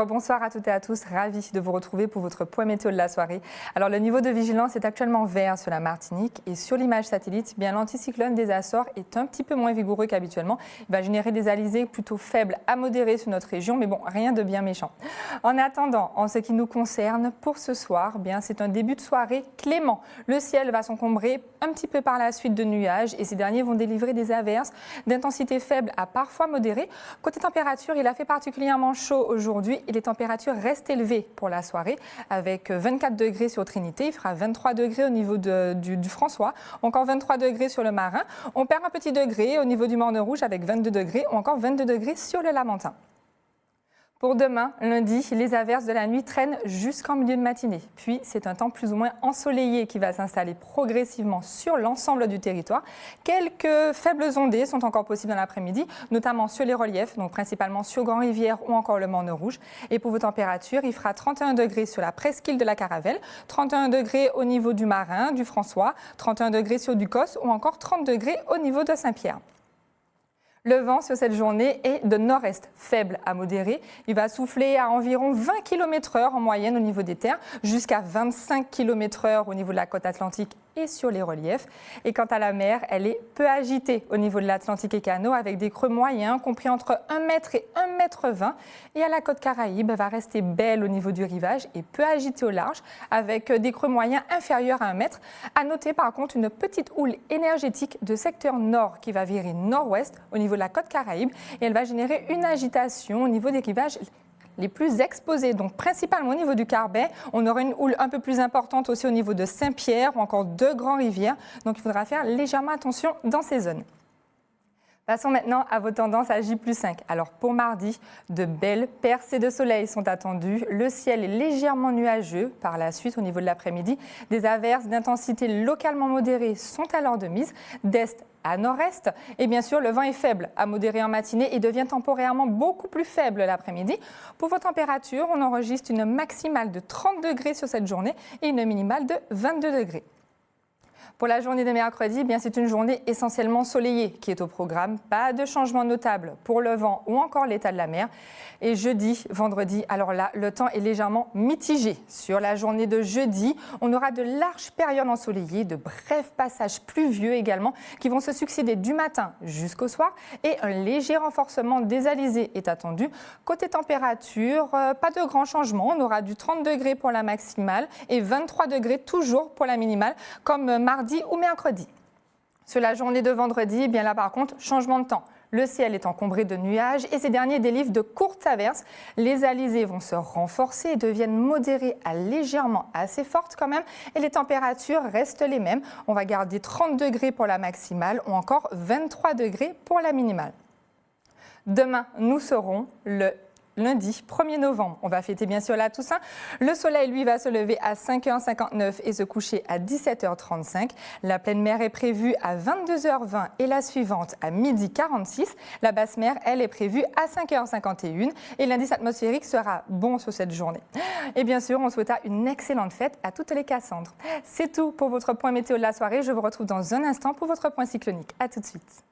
Bonsoir à toutes et à tous, ravi de vous retrouver pour votre point météo de la soirée. Alors le niveau de vigilance est actuellement vert sur la Martinique et sur l'image satellite, bien l'anticyclone des Açores est un petit peu moins vigoureux qu'habituellement. Il va générer des alizés plutôt faibles à modérés sur notre région, mais bon, rien de bien méchant. En attendant, en ce qui nous concerne, pour ce soir, bien c'est un début de soirée clément. Le ciel va s'encombrer un petit peu par la suite de nuages et ces derniers vont délivrer des averses d'intensité faible à parfois modérée. Côté température, il a fait particulièrement chaud aujourd'hui. Et les températures restent élevées pour la soirée avec 24 degrés sur Trinité, il fera 23 degrés au niveau du François, encore 23 degrés sur le Marin. On perd un petit degré au niveau du Morne Rouge avec 22 degrés ou encore 22 degrés sur le Lamentin. Pour demain, lundi, les averses de la nuit traînent jusqu'en milieu de matinée. Puis, c'est un temps plus ou moins ensoleillé qui va s'installer progressivement sur l'ensemble du territoire. Quelques faibles ondées sont encore possibles dans l'après-midi, notamment sur les reliefs, donc principalement sur Grand-Rivière ou encore le Morne Rouge. Et pour vos températures, il fera 31 degrés sur la presqu'île de la Caravelle, 31 degrés au niveau du Marin, du François, 31 degrés sur Ducos ou encore 30 degrés au niveau de Saint-Pierre. Le vent sur cette journée est de nord-est faible à modéré. Il va souffler à environ 20 km/h en moyenne au niveau des terres, jusqu'à 25 km/h au niveau de la côte atlantique et sur les reliefs. Et quant à la mer, elle est peu agitée au niveau de l'Atlantique et Canaux avec des creux moyens compris entre 1 mètre et 1,20 m. Et à la côte Caraïbe, elle va rester belle au niveau du rivage et peu agitée au large avec des creux moyens inférieurs à 1 mètre. À noter par contre une petite houle énergétique de secteur nord qui va virer nord-ouest au niveau de la côte Caraïbe et elle va générer une agitation au niveau des rivages les plus exposés, donc principalement au niveau du Carbet. On aura une houle un peu plus importante aussi au niveau de Saint-Pierre ou encore de Grand-Rivière. Donc il faudra faire légèrement attention dans ces zones. Passons maintenant à vos tendances à J+5. Alors pour mardi, de belles percées de soleil sont attendues. Le ciel est légèrement nuageux. Par la suite, au niveau de l'après-midi, des averses d'intensité localement modérée sont alors de mise, d'est à nord-est. Et bien sûr, le vent est faible à modéré en matinée et devient temporairement beaucoup plus faible l'après-midi. Pour vos températures, on enregistre une maximale de 30 degrés sur cette journée et une minimale de 22 degrés. Pour la journée de mercredi, bien c'est une journée essentiellement ensoleillée qui est au programme. Pas de changement notable pour le vent ou encore l'état de la mer. Et jeudi, vendredi, alors là, le temps est légèrement mitigé. Sur la journée de jeudi, on aura de larges périodes ensoleillées, de brefs passages pluvieux également qui vont se succéder du matin jusqu'au soir. Et un léger renforcement des alizés est attendu. Côté température, pas de grands changements. On aura du 30 degrés pour la maximale et 23 degrés toujours pour la minimale, comme mardi ou mercredi. Sur la journée de vendredi, bien là par contre, changement de temps. Le ciel est encombré de nuages et ces derniers délivrent de courtes averses. Les alizés vont se renforcer et deviennent modérées à légèrement assez fortes quand même. Et les températures restent les mêmes. On va garder 30 degrés pour la maximale ou encore 23 degrés pour la minimale. Demain, nous serons le lundi 1er novembre. On va fêter bien sûr la Toussaint. Le soleil, lui, va se lever à 5h59 et se coucher à 17h35. La pleine mer est prévue à 22h20 et la suivante à 12h46. La basse mer, elle, est prévue à 5h51 et l'indice atmosphérique sera bon sur cette journée. Et bien sûr, on souhaita une excellente fête à toutes les Cassandres. C'est tout pour votre point météo de la soirée. Je vous retrouve dans un instant pour votre point cyclonique. À tout de suite.